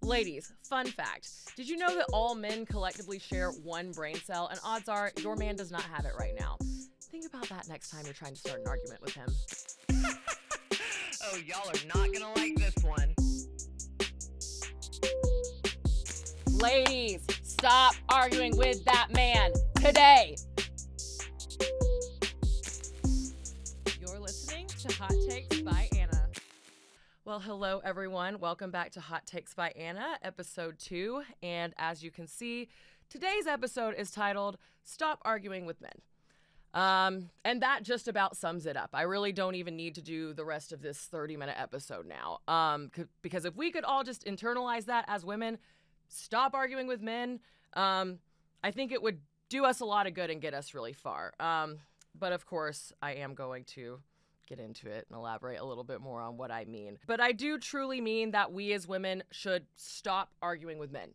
Ladies, fun fact. Did you know that all men collectively share one brain cell? And odds are your man does not have it right now. Think about that next time you're trying to start an argument with him. Oh, y'all are not gonna like this one. Ladies, stop arguing with that man today. You're listening to Hot Takes by Anna. Well, hello everyone. Welcome back to Hot Takes by Anna, episode 2. And as you can see, today's episode is titled Stop Arguing with Men. And that just about sums it up. I really don't even need to do the rest of this 30-minute episode now. Because if we could all just internalize that as women, stop arguing with men, I think it would do us a lot of good and get us really far. But of course, I am going to get into it and elaborate a little bit more on what I mean. But I do truly mean that we as women should stop arguing with men.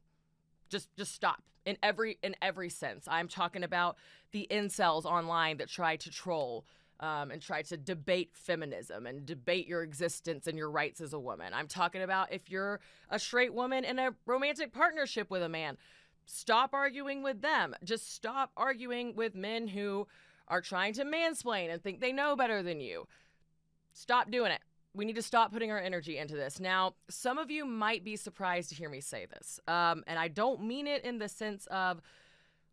Just stop in every sense. I'm talking about the incels online that try to troll and try to debate feminism and debate your existence and your rights as a woman. I'm talking about if you're a straight woman in a romantic partnership with a man, stop arguing with them. Just stop arguing with men who are trying to mansplain and think they know better than you. Stop doing it. We need to stop putting our energy into this. Now, some of you might be surprised to hear me say this. And I don't mean it in the sense of,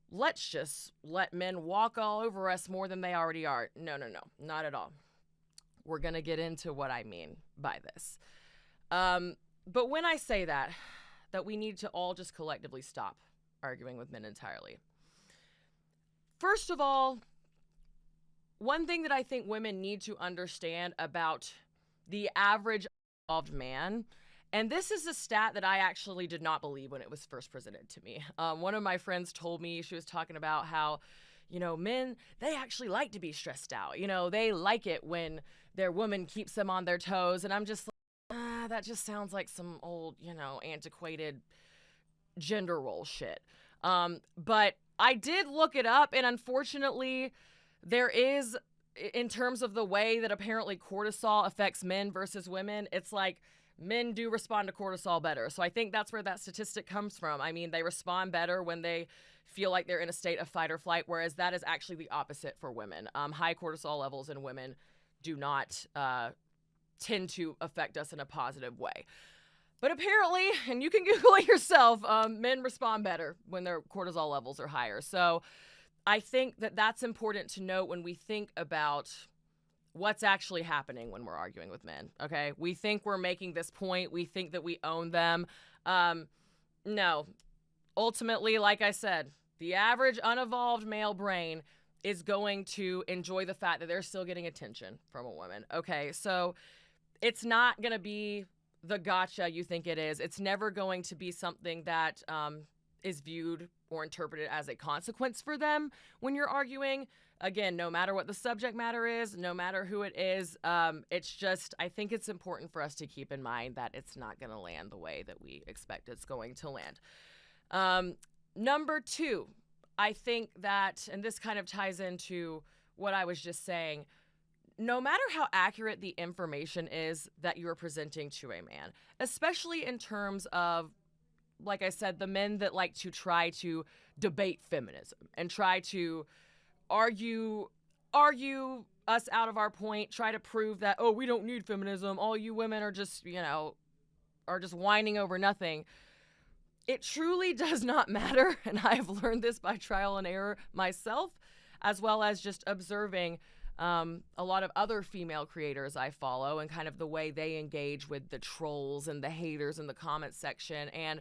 let's just let men walk all over us more than they already are. No, not at all. We're going to get into what I mean by this. But when I say that we need to all just collectively stop arguing with men entirely. First of all, one thing that I think women need to understand about the average involved man, and this is a stat that I actually did not believe when it was first presented to me. One of my friends told me, she was talking about how, men, they actually like to be stressed out. They like it when their woman keeps them on their toes. And I'm just like, that just sounds like some old, antiquated gender role shit. But I did look it up, and unfortunately, there is, in terms of the way that apparently cortisol affects men versus women, it's like men do respond to cortisol better. So I think that's where that statistic comes from. I mean, they respond better when they feel like they're in a state of fight or flight, whereas that is actually the opposite for women. High cortisol levels in women do not tend to affect us in a positive way. But apparently, and you can Google it yourself, men respond better when their cortisol levels are higher. So I think that that's important to note when we think about what's actually happening when we're arguing with men, okay? We think we're making this point. We think that we own them. No. Ultimately, like I said, the average unevolved male brain is going to enjoy the fact that they're still getting attention from a woman, okay? So it's not going to be the gotcha you think it is. It's never going to be something that is viewed or interpreted as a consequence for them when you're arguing. Again, no matter what the subject matter is, no matter who it is, it's just, I think it's important for us to keep in mind that it's not going to land the way that we expect it's going to land. Number 2, I think that, and this kind of ties into what I was just saying, no matter how accurate the information is that you're presenting to a man, especially in terms of, like I said, the men that like to try to debate feminism and try to argue us out of our point, try to prove that, we don't need feminism. All you women are just, are just whining over nothing. It truly does not matter. And I have learned this by trial and error myself, as well as just observing a lot of other female creators I follow and kind of the way they engage with the trolls and the haters in the comment section. And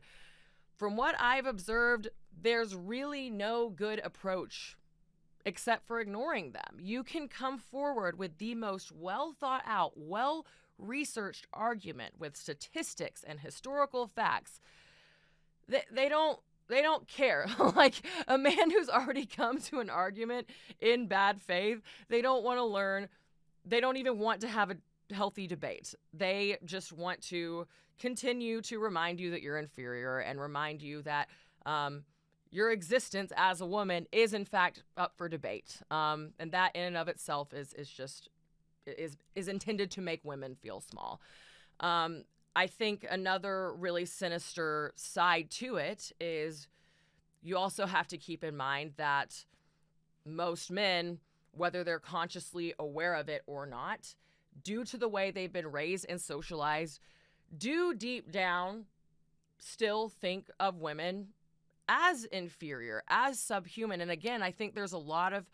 from what I've observed, there's really no good approach except for ignoring them. You can come forward with the most well thought out, well researched argument with statistics and historical facts. They don't care. Like a man who's already come to an argument in bad faith, they don't want to learn. They don't even want to have a healthy debate. They just want to continue to remind you that you're inferior and remind you that your existence as a woman is in fact up for debate. And that in and of itself is intended to make women feel small. I think another really sinister side to it is you also have to keep in mind that most men, whether they're consciously aware of it or not, due to the way they've been raised and socialized, do deep down still think of women as inferior, as subhuman. And again, I think there's a lot of,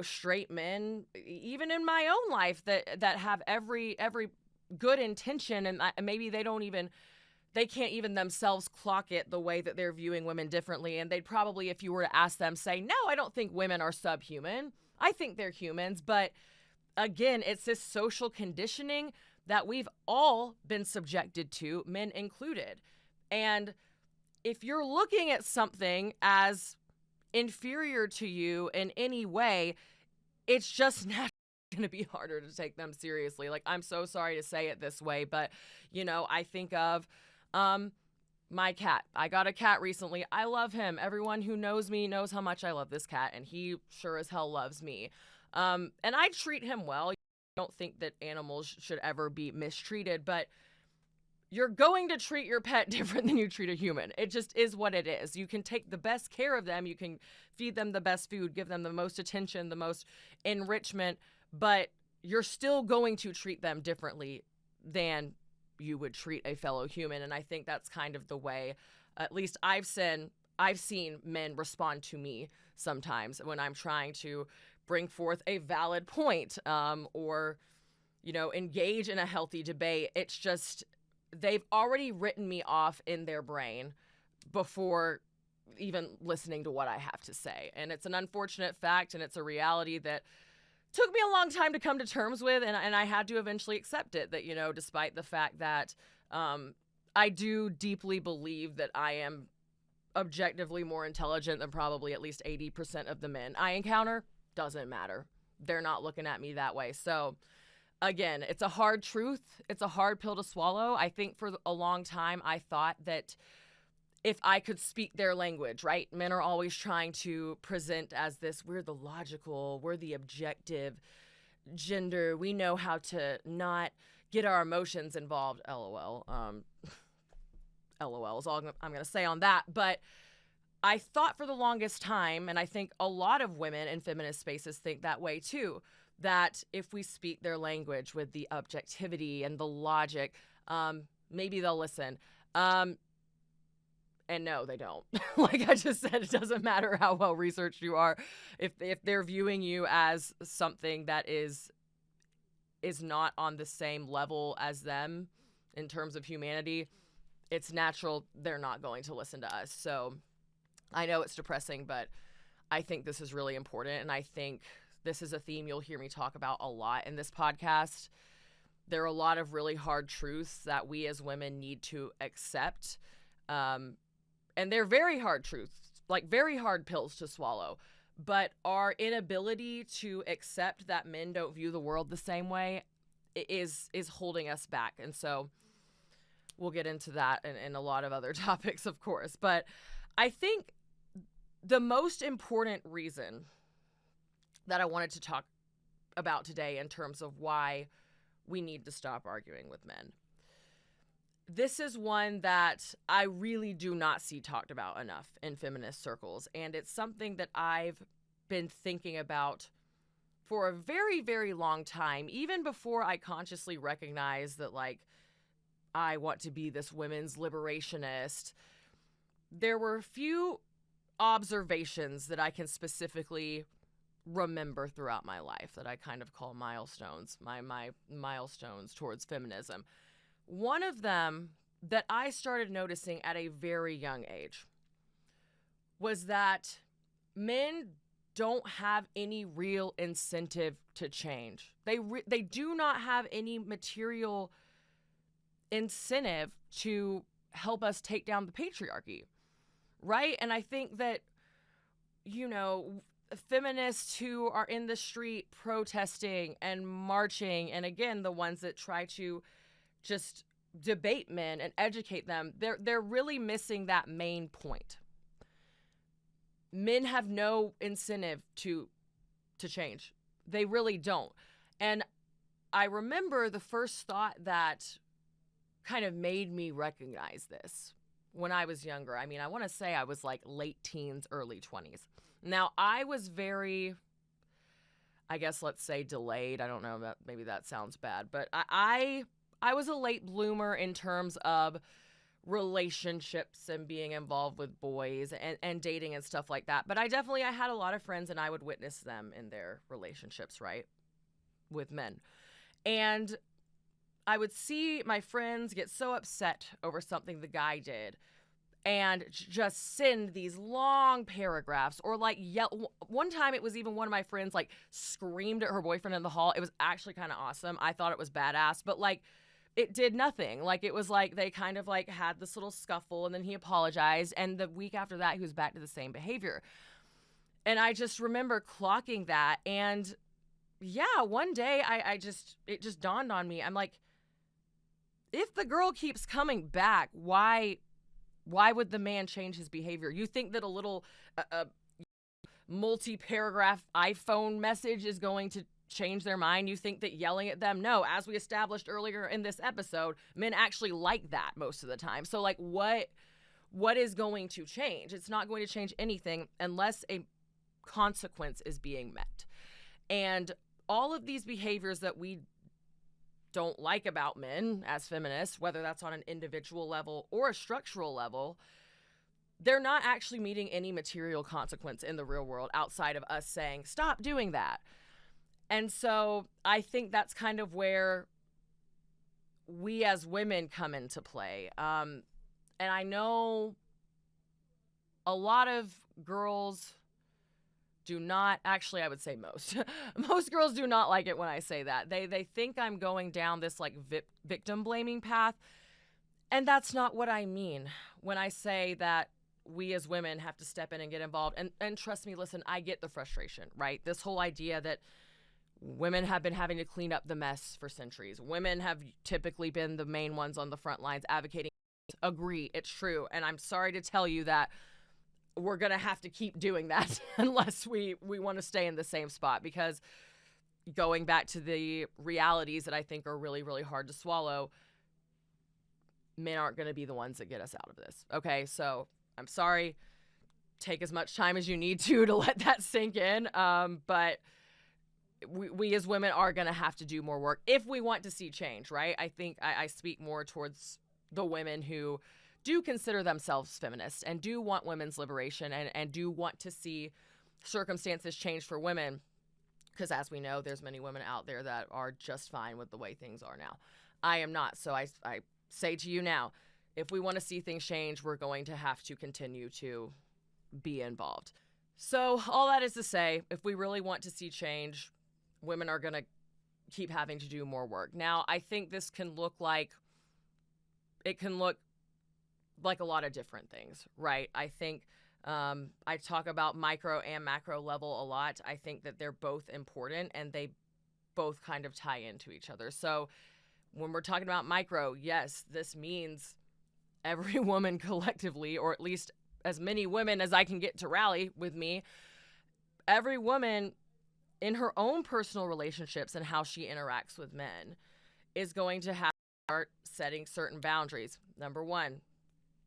straight men, even in my own life, that have every good intention, and maybe they can't even themselves clock it the way that they're viewing women differently. And they'd probably, if you were to ask them, say, no, I don't think women are subhuman. I think they're humans. But again, it's this social conditioning that we've all been subjected to, men included. And if you're looking at something as inferior to you in any way, it's just naturally going to be harder to take them seriously. Like, I'm so sorry to say it this way, but, I think of my cat. I got a cat recently. I love him. Everyone who knows me knows how much I love this cat, and he sure as hell loves me. And I treat him well. I don't think that animals should ever be mistreated, but you're going to treat your pet different than you treat a human. It just is what it is. You can take the best care of them. You can feed them the best food, give them the most attention, the most enrichment, but you're still going to treat them differently than you would treat a fellow human. And I think that's kind of the way, at least I've seen men respond to me sometimes when I'm trying to bring forth a valid point, or, engage in a healthy debate. It's just, they've already written me off in their brain before even listening to what I have to say. And it's an unfortunate fact, and it's a reality that took me a long time to come to terms with, and I had to eventually accept it, that, despite the fact that I do deeply believe that I am objectively more intelligent than probably at least 80% of the men I encounter, doesn't matter. They're not looking at me that way. So again, it's a hard truth. It's a hard pill to swallow. I think for a long time, I thought that if I could speak their language, right? Men are always trying to present as this, we're the logical, we're the objective gender. We know how to not get our emotions involved. LOL. LOL is all I'm going to say on that. But I thought for the longest time, and I think a lot of women in feminist spaces think that way too, that if we speak their language with the objectivity and the logic, maybe they'll listen. And no, they don't. Like I just said, it doesn't matter how well researched you are. If they're viewing you as something that is not on the same level as them in terms of humanity, it's natural they're not going to listen to us. So I know it's depressing, but I think this is really important. And I think this is a theme you'll hear me talk about a lot in this podcast. There are a lot of really hard truths that we as women need to accept. And they're very hard truths, like very hard pills to swallow. But our inability to accept that men don't view the world the same way is holding us back. And so we'll get into that and a lot of other topics, of course. But I think the most important reason that I wanted to talk about today in terms of why we need to stop arguing with men, this is one that I really do not see talked about enough in feminist circles. And it's something that I've been thinking about for a very, very long time, even before I consciously recognized that, like, I want to be this women's liberationist. There were a few observations that I can specifically remember throughout my life that I kind of call milestones, my milestones towards feminism. One of them that I started noticing at a very young age was that men don't have any real incentive to change. They do not have any material incentive to help us take down the patriarchy, right? And I think that, feminists who are in the street protesting and marching, and again, the ones that try to just debate men and educate them, they're really missing that main point. Men have no incentive to change. They really don't. And I remember the first thought that kind of made me recognize this when I was younger. I mean, I want to say I was like late teens, early 20s. Now, I was very, I guess, let's say delayed. I don't know, that maybe that sounds bad, but I was a late bloomer in terms of relationships and being involved with boys and dating and stuff like that. But I had a lot of friends, and I would witness them in their relationships, right, with men. And I would see my friends get so upset over something the guy did and just send these long paragraphs or like yell. One time it was even one of my friends like screamed at her boyfriend in the hall. It was actually kind of awesome. I thought it was badass, but like it did nothing. Like it was like they kind of like had this little scuffle and then he apologized. And the week after that, he was back to the same behavior. And I just remember clocking that. And yeah, one day it just dawned on me. I'm like, if the girl keeps coming back, why would the man change his behavior? You think that a little multi-paragraph iPhone message is going to change their mind? You think that yelling at them? No, as we established earlier in this episode, men actually like that most of the time. So like what is going to change? It's not going to change anything unless a consequence is being met. And all of these behaviors that we don't like about men as feminists, whether that's on an individual level or a structural level, they're not actually meeting any material consequence in the real world outside of us saying, stop doing that. And so I think that's kind of where we as women come into play. And I know a lot of girls do not, actually, I would say most. Most girls do not like it when I say that. They think I'm going down this like victim blaming path. And that's not what I mean when I say that we as women have to step in and get involved. And trust me, listen, I get the frustration, right? This whole idea that women have been having to clean up the mess for centuries. Women have typically been the main ones on the front lines advocating. Agree, it's true. And I'm sorry to tell you that we're going to have to keep doing that unless we want to stay in the same spot, because going back to the realities that I think are really, really hard to swallow, men aren't going to be the ones that get us out of this. Okay, so I'm sorry. Take as much time as you need to let that sink in. But we as women are going to have to do more work if we want to see change, right? I think I speak more towards the women who do consider themselves feminists and do want women's liberation and do want to see circumstances change for women. Because as we know, there's many women out there that are just fine with the way things are now. I am not. So I say to you now, if we want to see things change, we're going to have to continue to be involved. So all that is to say, if we really want to see change, women are going to keep having to do more work. Now, I think this can look like a lot of different things, right? I think I talk about micro and macro level a lot. I think that they're both important and they both kind of tie into each other. So when we're talking about micro, yes, this means every woman collectively, or at least as many women as I can get to rally with me, every woman in her own personal relationships and how she interacts with men is going to have to start setting certain boundaries. Number one,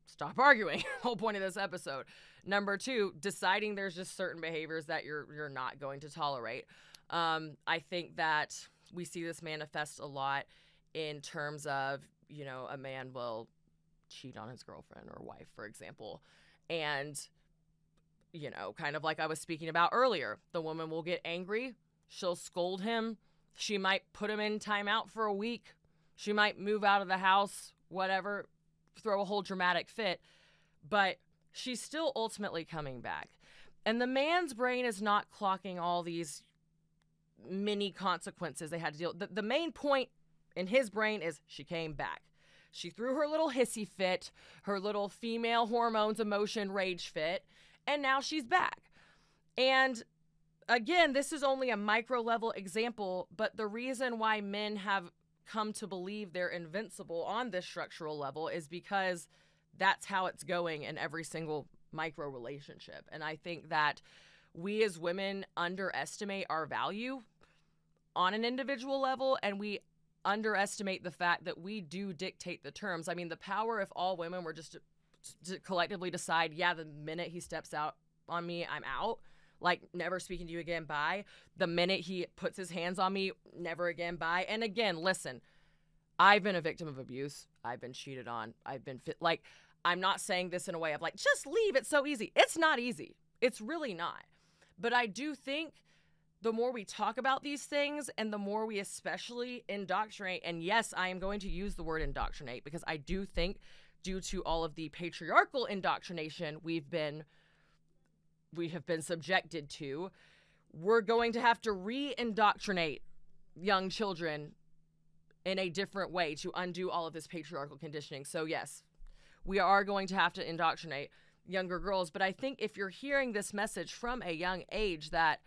stop arguing. Whole point of this episode. Number two, deciding there's just certain behaviors that you're not going to tolerate. I think that we see this manifest a lot in terms of, a man will cheat on his girlfriend or wife, for example. And, kind of like I was speaking about earlier, the woman will get angry. She'll scold him. She might put him in timeout for a week. She might move out of the house, whatever, throw a whole dramatic fit, but she's still ultimately coming back. And the man's brain is not clocking all these mini consequences they had to deal with. The main point in his brain is she came back. She threw her little hissy fit, her little female hormones, emotion, rage fit, and now she's back. And again, this is only a micro level example, but the reason why men have come to believe they're invincible on this structural level is because that's how it's going in every single micro relationship. And I think that we as women underestimate our value on an individual level, and we underestimate the fact that we do dictate the terms. I mean, the power, if all women were just to collectively decide, yeah, the minute he steps out on me, I'm out. Like, never speaking to you again, bye. The minute he puts his hands on me, never again, bye. And again, listen, I've been a victim of abuse. I've been cheated on. Like, I'm not saying this in a way of like, just leave. It's so easy. It's not easy. It's really not. But I do think the more we talk about these things and the more we especially indoctrinate, and yes, I am going to use the word indoctrinate because I do think due to all of the patriarchal indoctrination we have been subjected to, we're going to have to re-indoctrinate young children in a different way to undo all of this patriarchal conditioning. So yes, we are going to have to indoctrinate younger girls. But I think if you're hearing this message from a young age that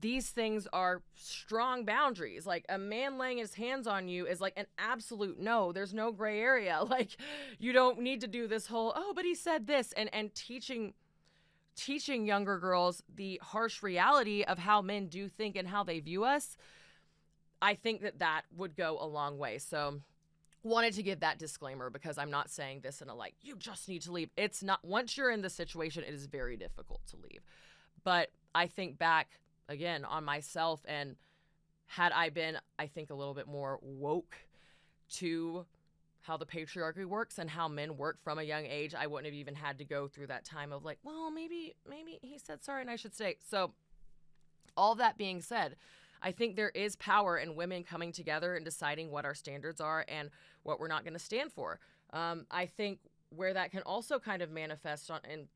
these things are strong boundaries, like a man laying his hands on you is like an absolute no. There's no gray area. Like, you don't need to do this whole, oh, but he said this, and teaching younger girls the harsh reality of how men do think and how they view us. I think that would go a long way. So wanted to give that disclaimer because I'm not saying this in a like, you just need to leave. It's not. Once you're in the situation, it is very difficult to leave. But I think back again on myself, and had I been, I think, a little bit more woke to how the patriarchy works and how men work from a young age, I wouldn't have even had to go through that time of like, well, maybe he said sorry and I should stay. So all that being said, I think there is power in women coming together and deciding what our standards are and what we're not going to stand for. I think where that can also kind of manifest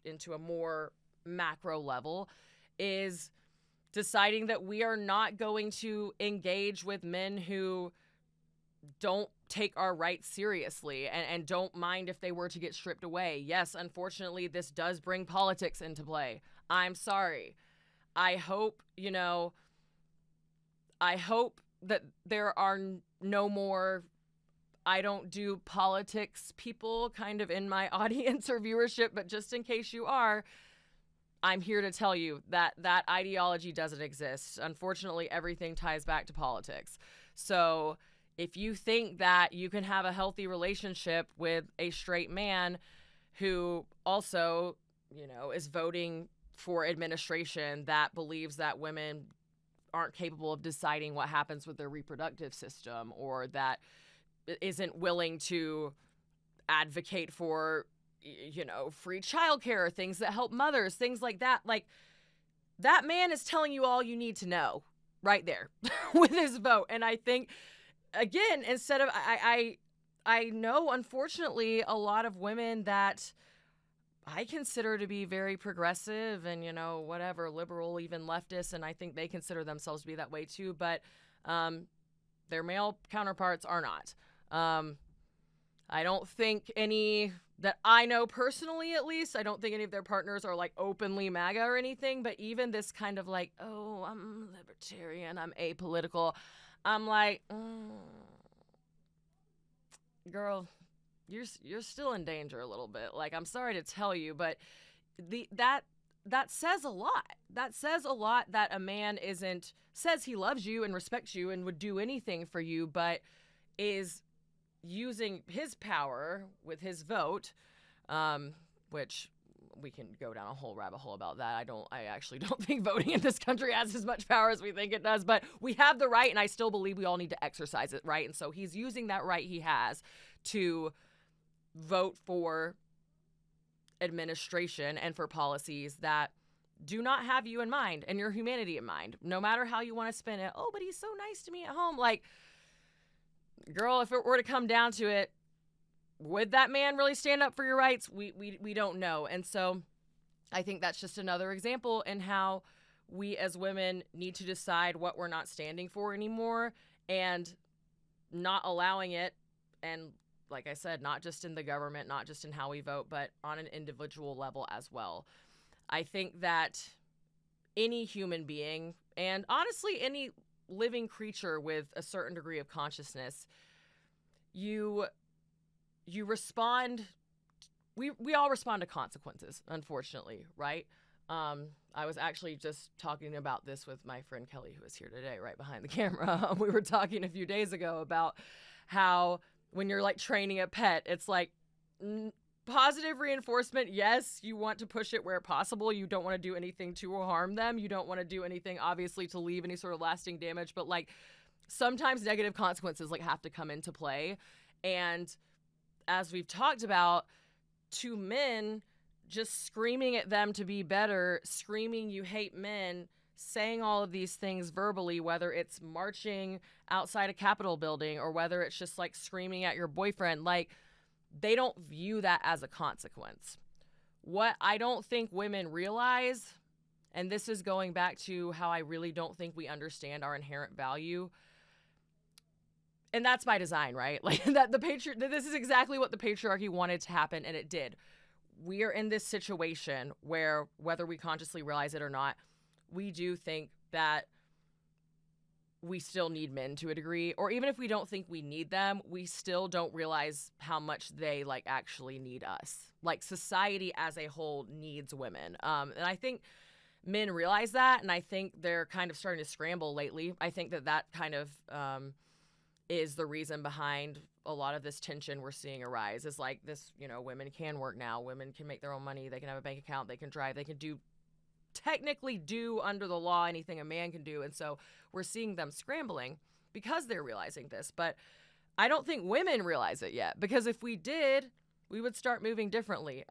into a more macro level is deciding that we are not going to engage with men who don't take our rights seriously and don't mind if they were to get stripped away. Yes, unfortunately, this does bring politics into play. I'm sorry. I hope that there are no more I don't do politics people kind of in my audience or viewership, but just in case you are, I'm here to tell you that that ideology doesn't exist. Unfortunately, everything ties back to politics. So if you think that you can have a healthy relationship with a straight man who also, is voting for administration that believes that women aren't capable of deciding what happens with their reproductive system, or that isn't willing to advocate for free childcare, things that help mothers, things like that. Like, that man is telling you all you need to know right there with his vote. And I think, again, instead of, I know, unfortunately, a lot of women that I consider to be very progressive and, whatever, liberal, even leftist, and I think they consider themselves to be that way too, but their male counterparts are not. I don't think any that I know personally, at least, I don't think any of their partners are like openly MAGA or anything, but even this kind of like, oh, I'm libertarian, I'm apolitical, I'm like, girl, you're still in danger a little bit. Like, I'm sorry to tell you, but that says a lot. That says a lot that a man says he loves you and respects you and would do anything for you, but is using his power with his vote, which we can go down a whole rabbit hole about that. I actually don't think voting in this country has as much power as we think it does, but we have the right, and I still believe we all need to exercise it, right? And so he's using that right he has to vote for administration and for policies that do not have you in mind and your humanity in mind, no matter how you want to spin it. Oh, but he's so nice to me at home. Like, girl, if it were to come down to it, would that man really stand up for your rights? We don't know. And so I think that's just another example in how we as women need to decide what we're not standing for anymore and not allowing it. And like I said, not just in the government, not just in how we vote, but on an individual level as well. I think that any human being, and honestly any living creature with a certain degree of consciousness, you respond, we all respond to consequences, unfortunately, right? I was actually just talking about this with my friend Kelly, who is here today, right behind the camera. We were talking a few days ago about how when you're like training a pet, it's like positive reinforcement. Yes, you want to push it where possible. You don't want to do anything to harm them. You don't want to do anything, obviously, to leave any sort of lasting damage. But like sometimes negative consequences like have to come into play. And as we've talked about, to men, just screaming at them to be better, screaming you hate men, saying all of these things verbally, whether it's marching outside a Capitol building or whether it's just like screaming at your boyfriend, like they don't view that as a consequence. What I don't think women realize, and this is going back to how I really don't think we understand our inherent value, and that's by design, right? Like that this is exactly what the patriarchy wanted to happen, and it did. We are in this situation where, whether we consciously realize it or not, we do think that we still need men to a degree, or even if we don't think we need them, we still don't realize how much they like actually need us. Like society as a whole needs women. And I think men realize that, and I think they're kind of starting to scramble lately. I think that kind of is the reason behind a lot of this tension we're seeing arise. Is like this, women can work now, women can make their own money, they can have a bank account, they can drive, they can technically do under the law anything a man can do. And so we're seeing them scrambling because they're realizing this. But I don't think women realize it yet, because if we did, we would start moving differently.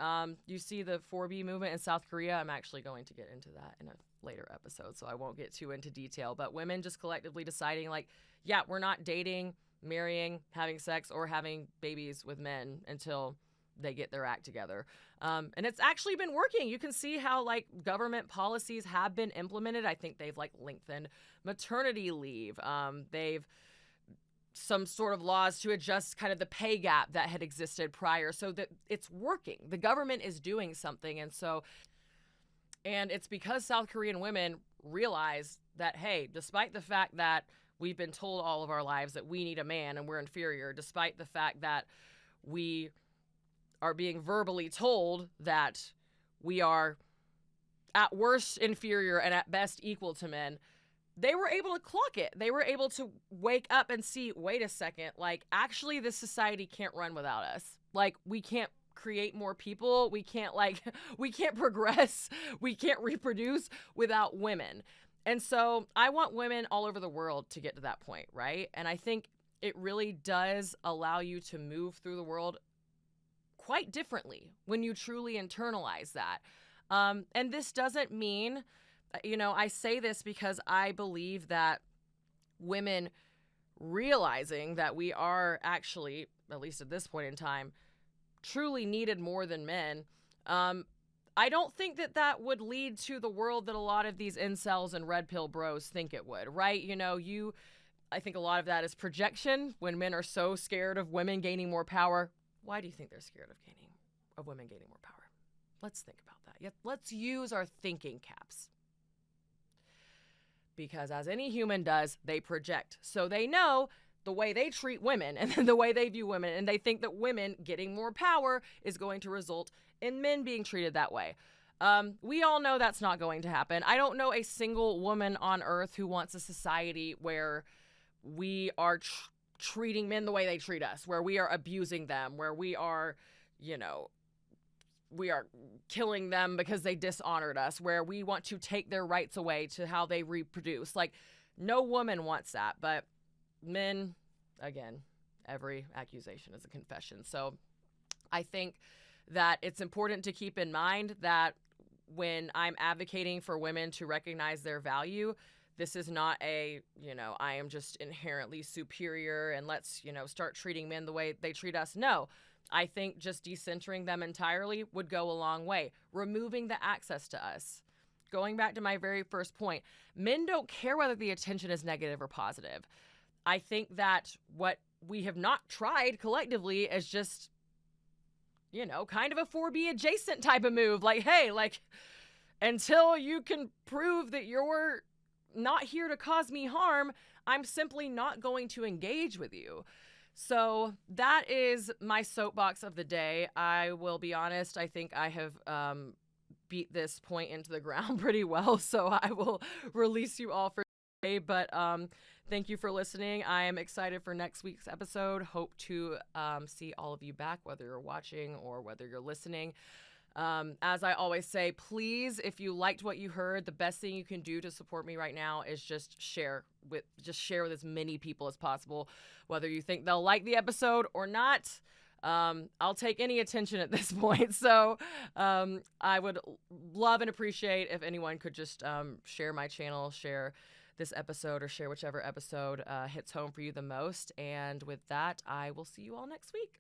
You see the 4B movement in South Korea. I'm actually going to get into that in a later episode, so I won't get too into detail. But women just collectively deciding like, yeah, we're not dating, marrying, having sex, or having babies with men until they get their act together. And it's actually been working. You can see how like government policies have been implemented. I think they've like lengthened maternity leave. They've some sort of laws to adjust kind of the pay gap that had existed prior, so that it's working. The government is doing something. And it's because South Korean women realize that, hey, despite the fact that we've been told all of our lives that we need a man and we're inferior, despite the fact that we are being verbally told that we are at worst inferior and at best equal to men, they were able to clock it. They were able to wake up and see, wait a second, like actually this society can't run without us. Like we can't create more people. We can't progress. We can't reproduce without women. And so I want women all over the world to get to that point, right? And I think it really does allow you to move through the world quite differently when you truly internalize that. And this doesn't mean, I say this because I believe that women realizing that we are actually, at least at this point in time, truly needed more than men, I don't think that would lead to the world that a lot of these incels and red pill bros think it would, right? I think a lot of that is projection. When men are so scared of women gaining more power, why do you think they're scared of women gaining more power? Let's think about that. Let's use our thinking caps. Because as any human does, they project. So they know the way they treat women and the way they view women, and they think that women getting more power is going to result in men being treated that way. We all know that's not going to happen. I don't know a single woman on earth who wants a society where we are treating men the way they treat us, where we are abusing them, where we are, we are killing them because they dishonored us, where we want to take their rights away to how they reproduce. Like, no woman wants that, but men, again, every accusation is a confession. So I think that it's important to keep in mind that when I'm advocating for women to recognize their value, this is not I am just inherently superior and let's, start treating men the way they treat us. No, I think just decentering them entirely would go a long way. Removing the access to us. Going back to my very first point, men don't care whether the attention is negative or positive. I think that what we have not tried collectively is just, kind of a 4B adjacent type of move. Like, hey, until you can prove that you're not here to cause me harm, I'm simply not going to engage with you. So that is my soapbox of the day. I will be honest, I think I have beat this point into the ground pretty well. So I will release you all for today. But thank you for listening. I am excited for next week's episode. Hope to see all of you back, whether you're watching or whether you're listening. As I always say, please, if you liked what you heard, the best thing you can do to support me right now is just share with as many people as possible, whether you think they'll like the episode or not. I'll take any attention at this point. So I would love and appreciate if anyone could just share my channel, share this episode, or share whichever episode hits home for you the most. And with that, I will see you all next week.